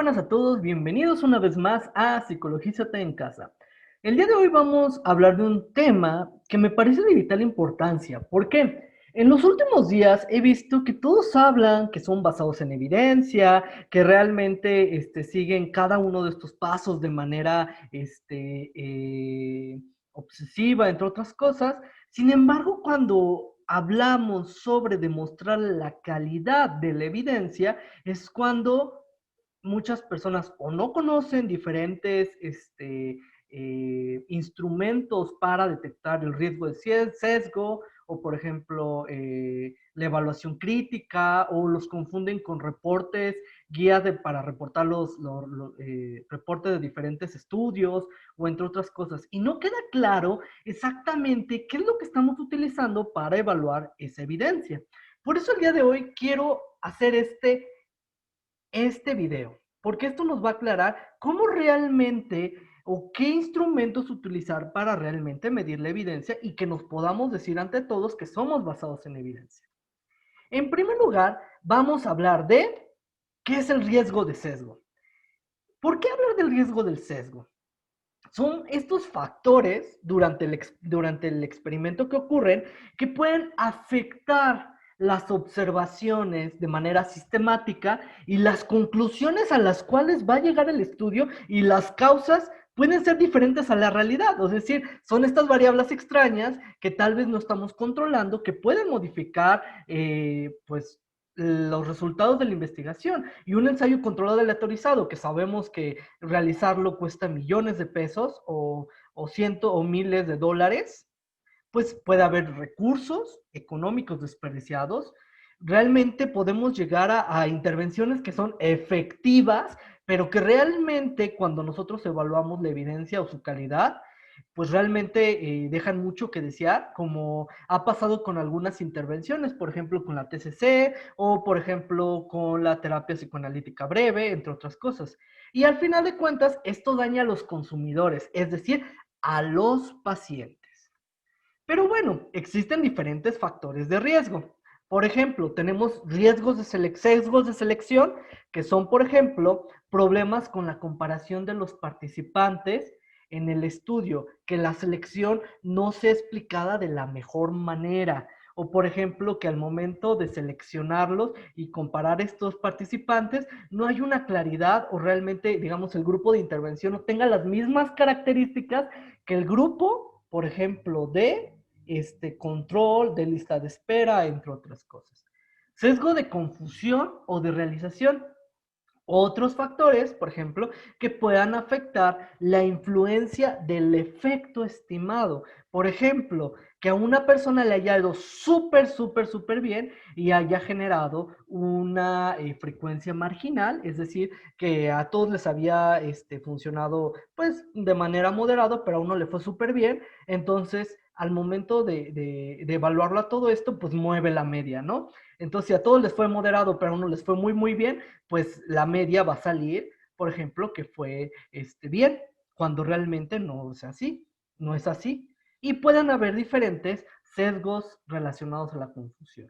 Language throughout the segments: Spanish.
buenas a todos, bienvenidos una vez más a Psicologízate en Casa. El día de hoy vamos a hablar de un tema que me parece de vital importancia. ¿Por qué? En los últimos días he visto que todos hablan que son basados en evidencia, que realmente siguen cada uno de estos pasos de manera obsesiva, entre otras cosas. Sin embargo, cuando hablamos sobre demostrar la calidad de la evidencia, es cuando muchas personas o no conocen diferentes instrumentos para detectar el riesgo de sesgo, o por ejemplo, la evaluación crítica, o los confunden con reportes, guías para reportar los reportes de diferentes estudios, o entre otras cosas. Y no queda claro exactamente qué es lo que estamos utilizando para evaluar esa evidencia. Por eso el día de hoy quiero hacer este video, porque esto nos va a aclarar cómo realmente o qué instrumentos utilizar para realmente medir la evidencia y que nos podamos decir ante todos que somos basados en evidencia. En primer lugar, vamos a hablar de qué es el riesgo de sesgo. ¿Por qué hablar del riesgo del sesgo? Son estos factores durante el experimento que ocurren que pueden afectar las observaciones de manera sistemática y las conclusiones a las cuales va a llegar el estudio, y las causas pueden ser diferentes a la realidad. Es decir, son estas variables extrañas que tal vez no estamos controlando, que pueden modificar pues los resultados de la investigación. Y un ensayo controlado aleatorizado, que sabemos que realizarlo cuesta millones de pesos o cientos o miles de dólares, pues puede haber recursos económicos desperdiciados. Realmente podemos llegar a intervenciones que son efectivas, pero que realmente cuando nosotros evaluamos la evidencia o su calidad, pues realmente dejan mucho que desear, como ha pasado con algunas intervenciones, por ejemplo con la TCC, o por ejemplo con la terapia psicoanalítica breve, entre otras cosas. Y al final de cuentas, esto daña a los consumidores, es decir, a los pacientes. Pero bueno, existen diferentes factores de riesgo. Por ejemplo, tenemos sesgos de selección, que son, por ejemplo, problemas con la comparación de los participantes en el estudio, que la selección no sea explicada de la mejor manera, o por ejemplo, que al momento de seleccionarlos y comparar estos participantes, no hay una claridad, o realmente, digamos, el grupo de intervención no tenga las mismas características que el grupo, por ejemplo, de control, de lista de espera, entre otras cosas. Sesgo de confusión o de realización. Otros factores, por ejemplo, que puedan afectar la influencia del efecto estimado. Por ejemplo, que a una persona le haya ido súper bien y haya generado una frecuencia marginal, es decir, que a todos les había funcionado pues de manera moderada, pero a uno le fue súper bien. Entonces, al momento de evaluarlo a todo esto, pues mueve la media, ¿no? Entonces, si a todos les fue moderado, pero a uno les fue muy bien, pues la media va a salir, por ejemplo, que fue bien, cuando realmente no es así, no es así. Y pueden haber diferentes sesgos relacionados a la confusión.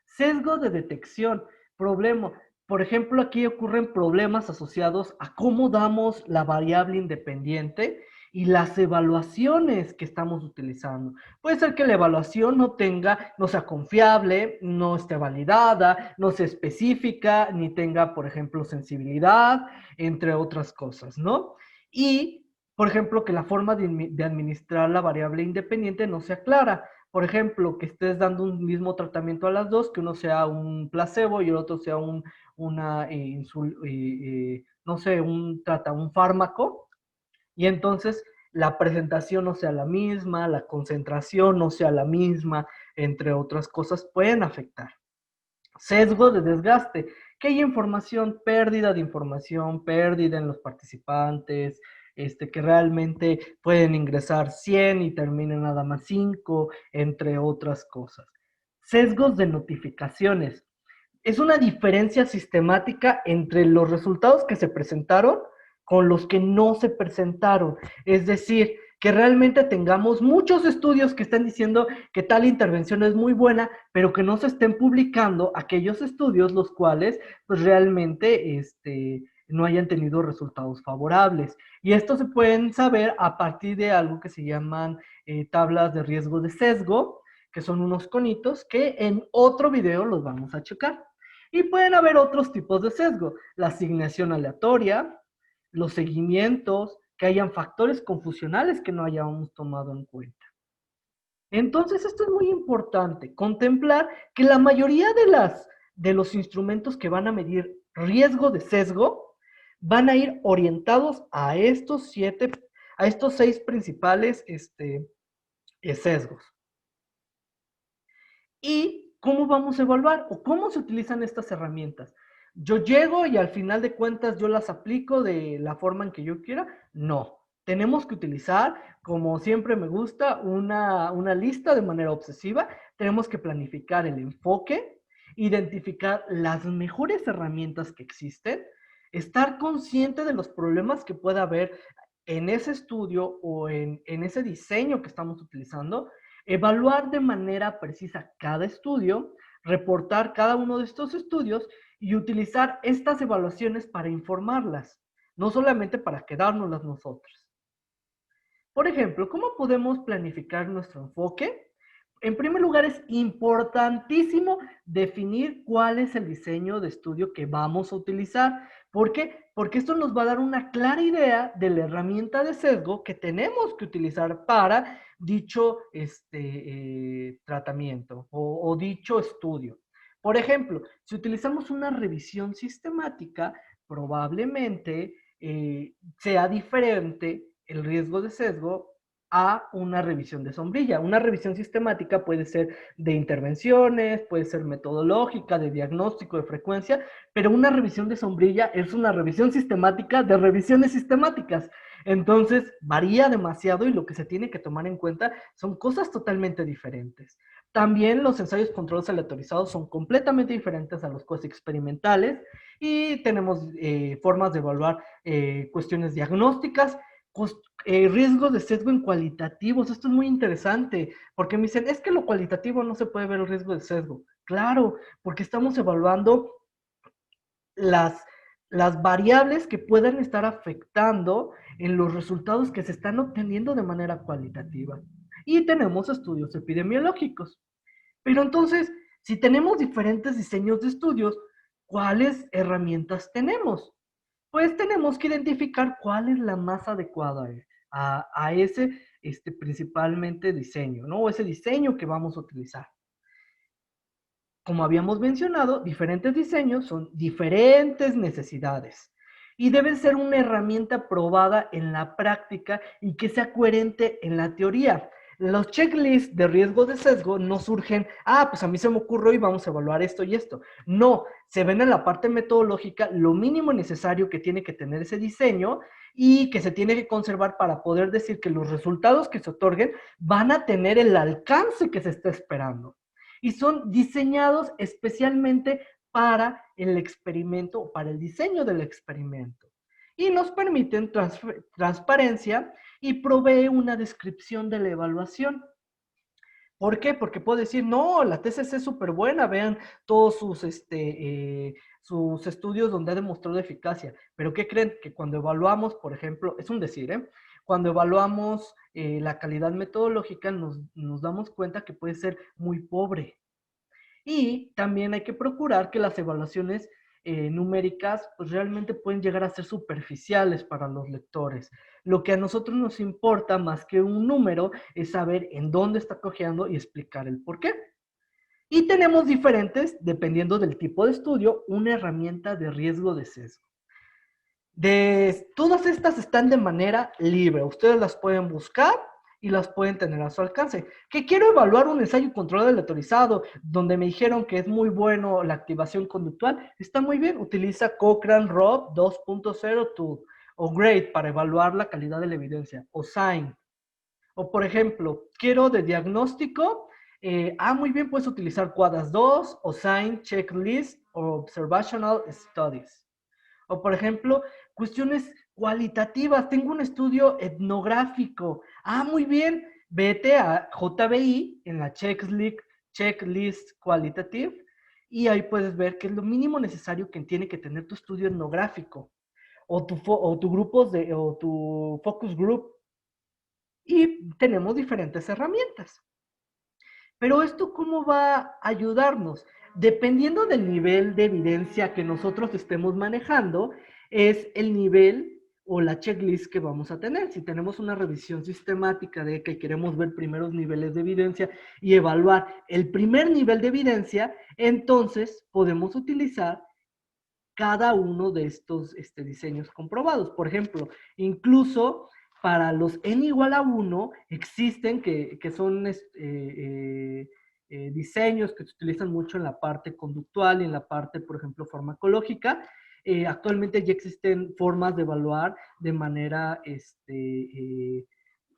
Sesgo de detección, problema. Por ejemplo, aquí ocurren problemas asociados a cómo damos la variable independiente y las evaluaciones que estamos utilizando. Puede ser que la evaluación no sea confiable, no esté validada, no sea específica, ni tenga, por ejemplo, sensibilidad, entre otras cosas, ¿no? Y, por ejemplo, que la forma de administrar la variable independiente no sea clara. Por ejemplo, que estés dando un mismo tratamiento a las dos, que uno sea un placebo y el otro sea no sé, un fármaco, y entonces la presentación no sea la misma, la concentración no sea la misma, entre otras cosas, pueden afectar. Sesgo de desgaste, que hay pérdida de información, pérdida en los participantes, que realmente pueden ingresar 100 y terminen nada más 5, entre otras cosas. Sesgos de notificaciones. Es una diferencia sistemática entre los resultados que se presentaron con los que no se presentaron. Es decir, que realmente tengamos muchos estudios que están diciendo que tal intervención es muy buena, pero que no se estén publicando aquellos estudios los cuales pues realmente no hayan tenido resultados favorables. Y esto se pueden saber a partir de algo que se llaman tablas de riesgo de sesgo, que son unos conitos que en otro video los vamos a checar. Y pueden haber otros tipos de sesgo, la asignación aleatoria, los seguimientos, que hayan factores confusionales que no hayamos tomado en cuenta. Entonces, esto es muy importante, contemplar que la mayoría de los instrumentos que van a medir riesgo de sesgo van a ir orientados a estos 6 principales sesgos. ¿Y cómo vamos a evaluar o cómo se utilizan estas herramientas? ¿Yo llego y al final de cuentas yo las aplico de la forma en que yo quiera? No. Tenemos que utilizar, como siempre me gusta, una lista de manera obsesiva. Tenemos que planificar el enfoque, identificar las mejores herramientas que existen, estar consciente de los problemas que pueda haber en ese estudio o en ese diseño que estamos utilizando, evaluar de manera precisa cada estudio, reportar cada uno de estos estudios y utilizar estas evaluaciones para informarlas, no solamente para quedárnoslas nosotros. Por ejemplo, ¿cómo podemos planificar nuestro enfoque? En primer lugar, es importantísimo definir cuál es el diseño de estudio que vamos a utilizar. ¿Por qué? Porque esto nos va a dar una clara idea de la herramienta de sesgo que tenemos que utilizar para dicho tratamiento o dicho estudio. Por ejemplo, si utilizamos una revisión sistemática, probablemente sea diferente el riesgo de sesgo a una revisión de sombrilla. Una revisión sistemática puede ser de intervenciones, puede ser metodológica, de diagnóstico, de frecuencia, pero una revisión de sombrilla es una revisión sistemática de revisiones sistemáticas. Entonces, varía demasiado y lo que se tiene que tomar en cuenta son cosas totalmente diferentes. También los ensayos controlados aleatorizados son completamente diferentes a los cosas experimentales y tenemos formas de evaluar cuestiones diagnósticas, riesgos de sesgo en cualitativos. Esto es muy interesante, porque me dicen, es que lo cualitativo no se puede ver el riesgo de sesgo. Claro, porque estamos evaluando las, las variables que puedan estar afectando en los resultados que se están obteniendo de manera cualitativa. Y tenemos estudios epidemiológicos. Pero entonces, si tenemos diferentes diseños de estudios, ¿cuáles herramientas tenemos? Pues tenemos que identificar cuál es la más adecuada a ese principalmente diseño, ¿no? O ese diseño que vamos a utilizar. Como habíamos mencionado, diferentes diseños son diferentes necesidades y deben ser una herramienta probada en la práctica y que sea coherente en la teoría. Los checklists de riesgo de sesgo no surgen, pues a mí se me ocurrió y vamos a evaluar esto y esto. No, se ven en la parte metodológica lo mínimo necesario que tiene que tener ese diseño y que se tiene que conservar para poder decir que los resultados que se otorguen van a tener el alcance que se está esperando. Y son diseñados especialmente para el experimento o para el diseño del experimento. Y nos permiten transparencia y provee una descripción de la evaluación. ¿Por qué? Porque puedo decir, no, la TCC es súper buena, vean todos sus estudios donde ha demostrado eficacia. Pero ¿qué creen? Que cuando evaluamos, por ejemplo, es un decir, cuando evaluamos la calidad metodológica nos damos cuenta que puede ser muy pobre. Y también hay que procurar que las evaluaciones numéricas pues realmente pueden llegar a ser superficiales para los lectores. Lo que a nosotros nos importa más que un número es saber en dónde está cojeando y explicar el por qué. Y tenemos diferentes, dependiendo del tipo de estudio, una herramienta de riesgo de sesgo. Todas estas están de manera libre. Ustedes las pueden buscar y las pueden tener a su alcance. Que quiero evaluar un ensayo controlado aleatorizado, donde me dijeron que es muy bueno la activación conductual. Está muy bien. Utiliza Cochrane ROB 2.0 Tool o GRADE para evaluar la calidad de la evidencia, o SIGN. O por ejemplo, quiero de diagnóstico, muy bien, puedes utilizar QUADAS 2 o SIGN Checklist o Observational Studies. O por ejemplo, cuestiones cualitativas. Tengo un estudio etnográfico. Muy bien, vete a JBI en la checklist qualitative y ahí puedes ver que es lo mínimo necesario que tiene que tener tu estudio etnográfico. o tu grupos o tu focus group, y tenemos diferentes herramientas. Pero esto, ¿cómo va a ayudarnos? Dependiendo del nivel de evidencia que nosotros estemos manejando, es el nivel o la checklist que vamos a tener. Si tenemos una revisión sistemática de que queremos ver primeros niveles de evidencia y evaluar el primer nivel de evidencia, entonces podemos utilizar cada uno de estos diseños comprobados. Por ejemplo, incluso para los n igual a 1 existen que son diseños que se utilizan mucho en la parte conductual y en la parte, por ejemplo, farmacológica. Actualmente ya existen formas de evaluar de manera,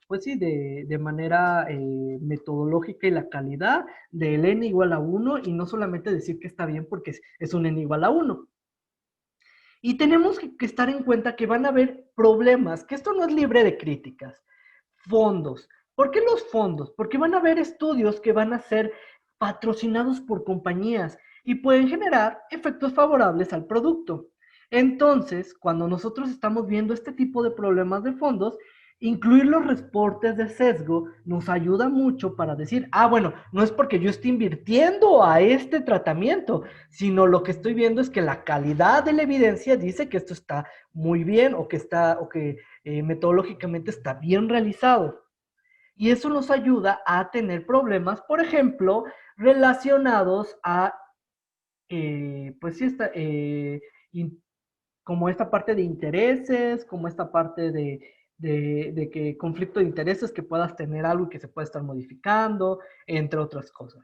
pues sí, de manera metodológica y la calidad del n igual a 1 y no solamente decir que está bien porque es un n igual a 1. Y tenemos que estar en cuenta que van a haber problemas, que esto no es libre de críticas. Fondos. ¿Por qué los fondos? Porque van a haber estudios que van a ser patrocinados por compañías y pueden generar efectos favorables al producto. Entonces, cuando nosotros estamos viendo este tipo de problemas de fondos, incluir los reportes de sesgo nos ayuda mucho para decir, bueno, no es porque yo esté invirtiendo a este tratamiento, sino lo que estoy viendo es que la calidad de la evidencia dice que esto está muy bien o que metodológicamente está bien realizado. Y eso nos ayuda a tener problemas, por ejemplo, relacionados a, pues sí, como esta parte de intereses, como esta parte de que conflicto de intereses, que puedas tener algo que se puede estar modificando, entre otras cosas.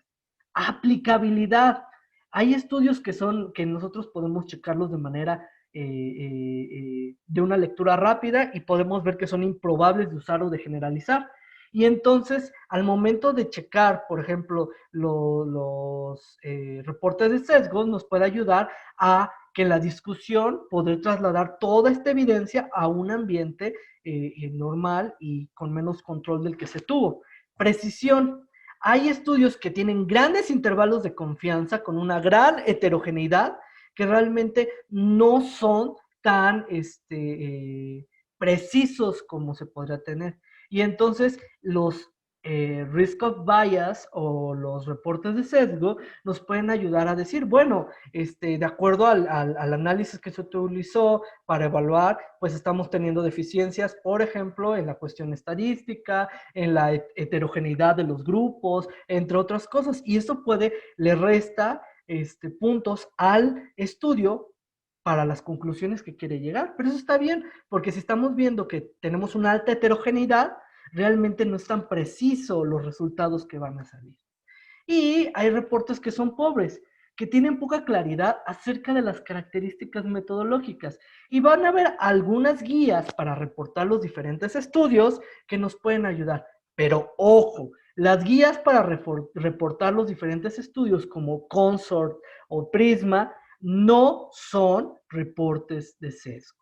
Aplicabilidad. Hay estudios que nosotros podemos checarlos de manera de una lectura rápida y podemos ver que son improbables de usar o de generalizar. Y entonces, al momento de checar, por ejemplo, los reportes de sesgos, nos puede ayudar a que en la discusión poder trasladar toda esta evidencia a un ambiente normal y con menos control del que se tuvo. Precisión. Hay estudios que tienen grandes intervalos de confianza con una gran heterogeneidad que realmente no son tan precisos como se podría tener. Y entonces los risk of bias o los reportes de sesgo nos pueden ayudar a decir, bueno, de acuerdo al análisis que se utilizó para evaluar, pues estamos teniendo deficiencias, por ejemplo, en la cuestión estadística, en la heterogeneidad de los grupos, entre otras cosas. Y eso le resta puntos al estudio para las conclusiones que quiere llegar. Pero eso está bien, porque si estamos viendo que tenemos una alta heterogeneidad, realmente no es tan preciso los resultados que van a salir. Y hay reportes que son pobres, que tienen poca claridad acerca de las características metodológicas. Y van a haber algunas guías para reportar los diferentes estudios que nos pueden ayudar. Pero ojo, las guías para reportar los diferentes estudios como Consort o Prisma no son reportes de sesgo.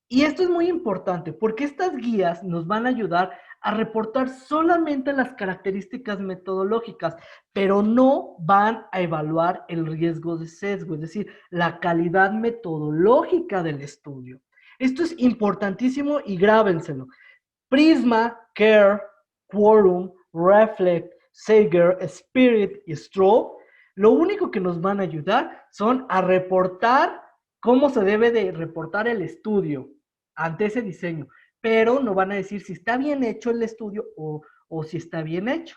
Y esto es muy importante porque estas guías nos van a ayudar a reportar solamente las características metodológicas, pero no van a evaluar el riesgo de sesgo, es decir, la calidad metodológica del estudio. Esto es importantísimo y grábenselo. Prisma, CARE, Quorum, Reflect, Sager, Spirit y Strobe, lo único que nos van a ayudar son a reportar cómo se debe de reportar el estudio ante ese diseño, pero no van a decir si está bien hecho el estudio o si está bien hecho.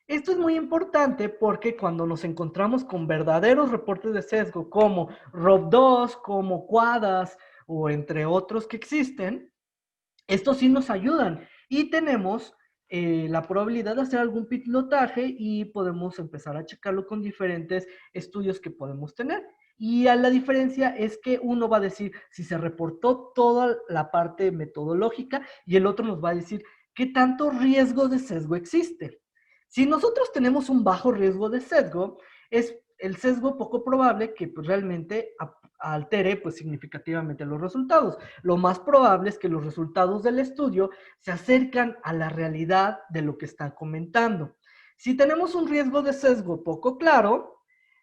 Esto es muy importante porque cuando nos encontramos con verdaderos reportes de sesgo como ROB2, como QUADAS o entre otros que existen, estos sí nos ayudan y tenemos la probabilidad de hacer algún pilotaje y podemos empezar a checarlo con diferentes estudios que podemos tener. Y a la diferencia es que uno va a decir si se reportó toda la parte metodológica y el otro nos va a decir qué tanto riesgo de sesgo existe. Si nosotros tenemos un bajo riesgo de sesgo, es el sesgo poco probable que pues, realmente altere pues, significativamente los resultados. Lo más probable es que los resultados del estudio se acercan a la realidad de lo que están comentando. Si tenemos un riesgo de sesgo poco claro,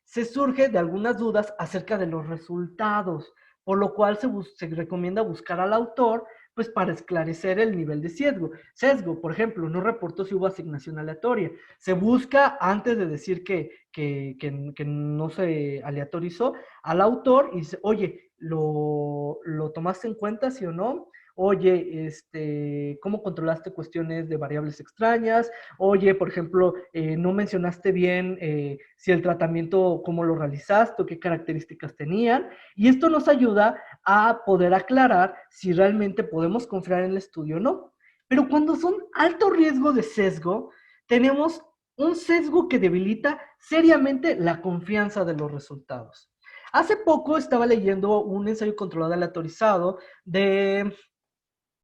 se surge de algunas dudas acerca de los resultados. por lo cual se recomienda buscar al autor pues para esclarecer el nivel de sesgo. Sesgo, por ejemplo, no reportó si hubo asignación aleatoria. Se busca, antes de decir que no se aleatorizó, al autor y dice, oye, ¿lo tomaste en cuenta, sí o no? Oye, ¿cómo controlaste cuestiones de variables extrañas? Oye, por ejemplo, no mencionaste bien si el tratamiento, cómo lo realizaste o qué características tenían. Y esto nos ayuda a poder aclarar si realmente podemos confiar en el estudio o no. Pero cuando son alto riesgo de sesgo, tenemos un sesgo que debilita seriamente la confianza de los resultados. Hace poco estaba leyendo un ensayo controlado aleatorizado de...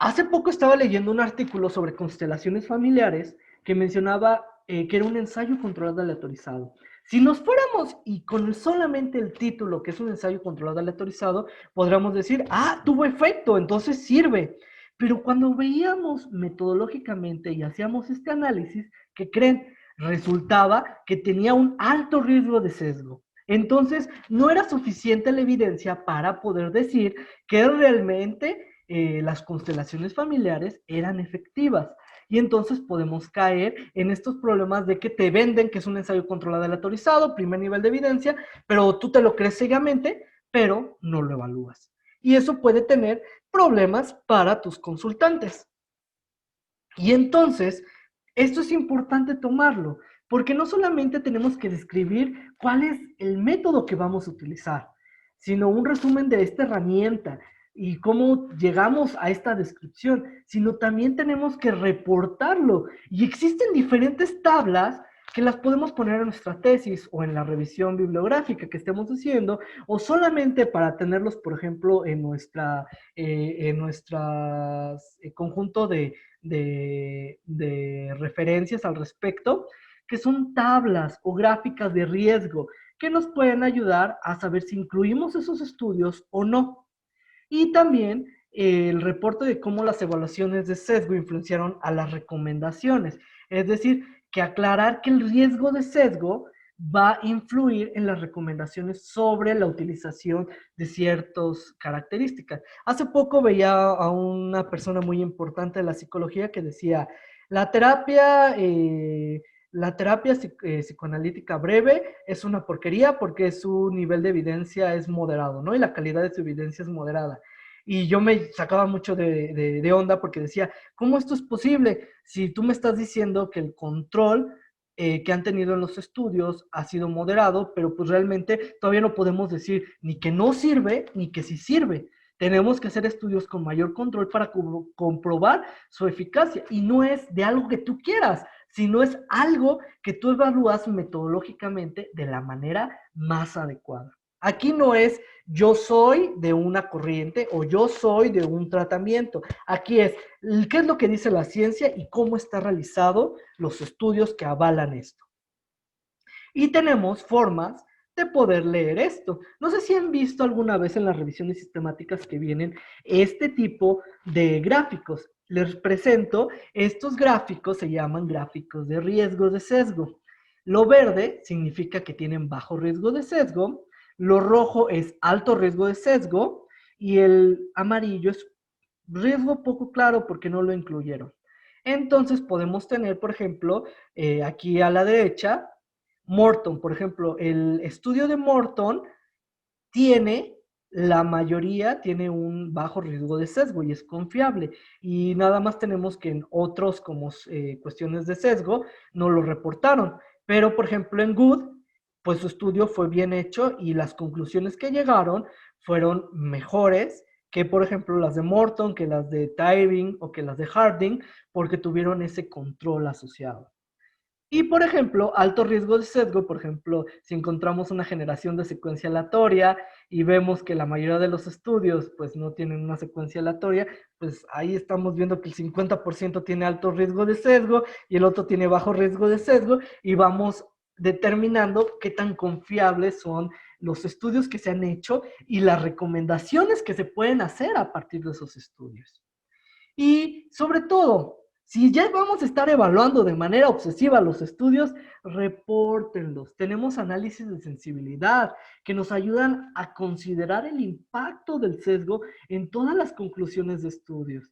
Hace poco estaba leyendo un artículo sobre constelaciones familiares que mencionaba que era un ensayo controlado aleatorizado. Si nos fuéramos y con solamente el título, que es un ensayo controlado aleatorizado, podríamos decir, ah, tuvo efecto, entonces sirve. Pero cuando veíamos metodológicamente y hacíamos este análisis, ¿qué creen? Resultaba que tenía un alto riesgo de sesgo. Entonces, no era suficiente la evidencia para poder decir que realmente las constelaciones familiares eran efectivas. Y entonces podemos caer en estos problemas de que te venden que es un ensayo controlado aleatorizado, primer nivel de evidencia, pero tú te lo crees ciegamente, pero no lo evalúas. Y eso puede tener problemas para tus consultantes. Y entonces, esto es importante tomarlo, porque no solamente tenemos que describir cuál es el método que vamos a utilizar, sino un resumen de esta herramienta y cómo llegamos a esta descripción, sino también tenemos que reportarlo. Y existen diferentes tablas que las podemos poner en nuestra tesis o en la revisión bibliográfica que estemos haciendo, o solamente para tenerlos, por ejemplo, en nuestras conjunto de referencias al respecto, que son tablas o gráficas de riesgo que nos pueden ayudar a saber si incluimos esos estudios o no. Y también el reporte de cómo las evaluaciones de sesgo influenciaron a las recomendaciones. Es decir, que aclarar que el riesgo de sesgo va a influir en las recomendaciones sobre la utilización de ciertas características. Hace poco veía a una persona muy importante de la psicología que decía, la terapia... la terapia psicoanalítica breve es una porquería porque su nivel de evidencia es moderado, ¿no? Y la calidad de su evidencia es moderada. Y yo me sacaba mucho de onda porque decía, ¿cómo esto es posible? Si tú me estás diciendo que el control que han tenido en los estudios ha sido moderado, pero pues realmente todavía no podemos decir ni que no sirve ni que sí sirve. Tenemos que hacer estudios con mayor control para comprobar su eficacia. Y no es de algo que tú quieras, sino es algo que tú evalúas metodológicamente de la manera más adecuada. Aquí no es yo soy de una corriente o yo soy de un tratamiento. Aquí es qué es lo que dice la ciencia y cómo está realizado los estudios que avalan esto. Y tenemos formas de poder leer esto. No sé si han visto alguna vez en las revisiones sistemáticas que vienen este tipo de gráficos. Les presento, estos gráficos se llaman gráficos de riesgo de sesgo. Lo verde significa que tienen bajo riesgo de sesgo, lo rojo es alto riesgo de sesgo y el amarillo es riesgo poco claro porque no lo incluyeron. Entonces podemos tener, por ejemplo, aquí a la derecha, Morton, por ejemplo, el estudio de Morton tiene, la mayoría tiene un bajo riesgo de sesgo y es confiable. Y nada más tenemos que en otros, como cuestiones de sesgo, no lo reportaron. Pero, por ejemplo, en Good, pues su estudio fue bien hecho y las conclusiones que llegaron fueron mejores que, por ejemplo, las de Morton, que las de Tyring o que las de Harding, porque tuvieron ese control asociado. Y, por ejemplo, alto riesgo de sesgo, por ejemplo, si encontramos una generación de secuencia aleatoria y vemos que la mayoría de los estudios pues no tienen una secuencia aleatoria, pues ahí estamos viendo que el 50% tiene alto riesgo de sesgo y el otro tiene bajo riesgo de sesgo y vamos determinando qué tan confiables son los estudios que se han hecho y las recomendaciones que se pueden hacer a partir de esos estudios. Y sobre todo, Si ya vamos a estar evaluando de manera obsesiva los estudios, repórtenlos. Tenemos análisis de sensibilidad que nos ayudan a considerar el impacto del sesgo en todas las conclusiones de estudios.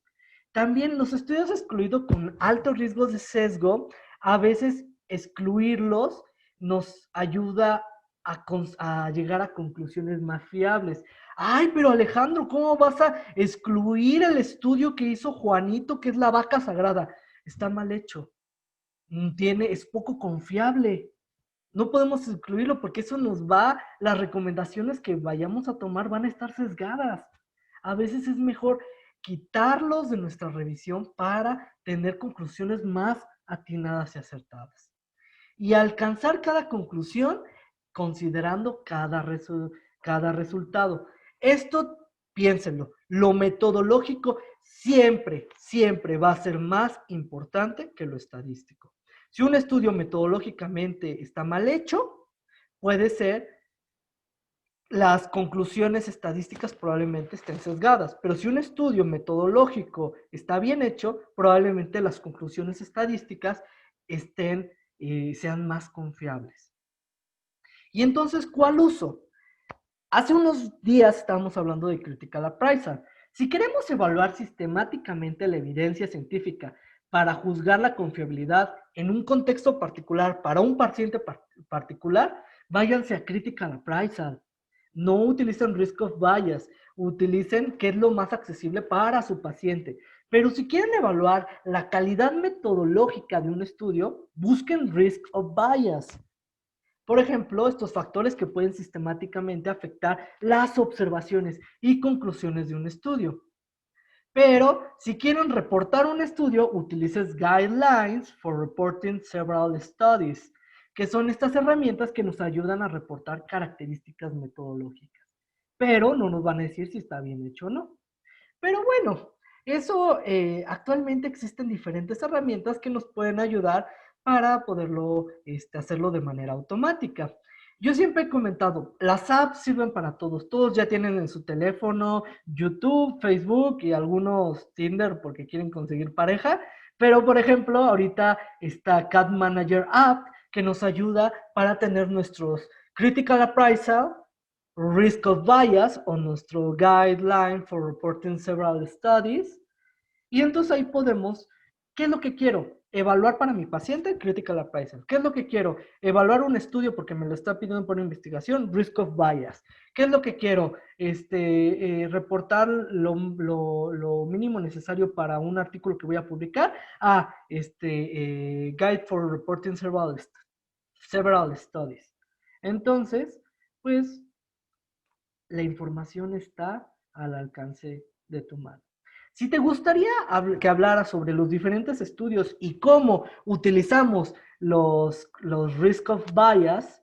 También los estudios excluidos con altos riesgos de sesgo, a veces excluirlos nos ayuda a llegar a conclusiones más fiables. Ay, pero Alejandro, ¿cómo vas a excluir el estudio que hizo Juanito, que es la vaca sagrada? Está mal hecho. Es poco confiable. No podemos excluirlo porque eso las recomendaciones que vayamos a tomar van a estar sesgadas. A veces es mejor quitarlos de nuestra revisión para tener conclusiones más atinadas y acertadas. Y alcanzar cada conclusión considerando cada resultado. Esto, piénsenlo, lo metodológico siempre va a ser más importante que lo estadístico. Si un estudio metodológicamente está mal hecho, puede ser las conclusiones estadísticas probablemente estén sesgadas, pero si un estudio metodológico está bien hecho, probablemente las conclusiones estadísticas sean más confiables. Y entonces, ¿cuál uso? Hace unos días estábamos hablando de critical appraisal. Si queremos evaluar sistemáticamente la evidencia científica para juzgar la confiabilidad en un contexto particular para un paciente particular, váyanse a critical appraisal. No utilicen risk of bias, utilicen qué es lo más accesible para su paciente. Pero si quieren evaluar la calidad metodológica de un estudio, busquen risk of bias. Por ejemplo, estos factores que pueden sistemáticamente afectar las observaciones y conclusiones de un estudio. Pero si quieren reportar un estudio, utilices Guidelines for Reporting Several Studies, que son estas herramientas que nos ayudan a reportar características metodológicas. Pero no nos van a decir si está bien hecho o no. Pero bueno, eso actualmente existen diferentes herramientas que nos pueden ayudar para poderlo hacerlo de manera automática. Yo siempre he comentado, las apps sirven para todos. Todos ya tienen en su teléfono YouTube, Facebook y algunos Tinder porque quieren conseguir pareja. Pero, por ejemplo, ahorita está Cat Manager App que nos ayuda para tener nuestros Critical Appraisal, Risk of Bias o nuestro Guideline for Reporting Several Studies. Y entonces ahí podemos, ¿qué es lo que quiero? Evaluar para mi paciente, Critical Appraisal. ¿Qué es lo que quiero? Evaluar un estudio porque me lo está pidiendo por investigación, Risk of Bias. ¿Qué es lo que quiero? Reportar lo mínimo necesario para un artículo que voy a publicar. Guide for Reporting Several Studies. Entonces, pues, la información está al alcance de tu mano. Si te gustaría que hablara sobre los diferentes estudios y cómo utilizamos los risk of bias,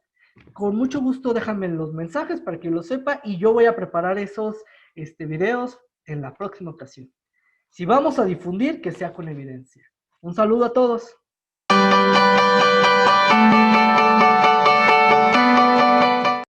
con mucho gusto déjame en los mensajes para que lo sepa y yo voy a preparar esos videos en la próxima ocasión. Si vamos a difundir, que sea con evidencia. Un saludo a todos.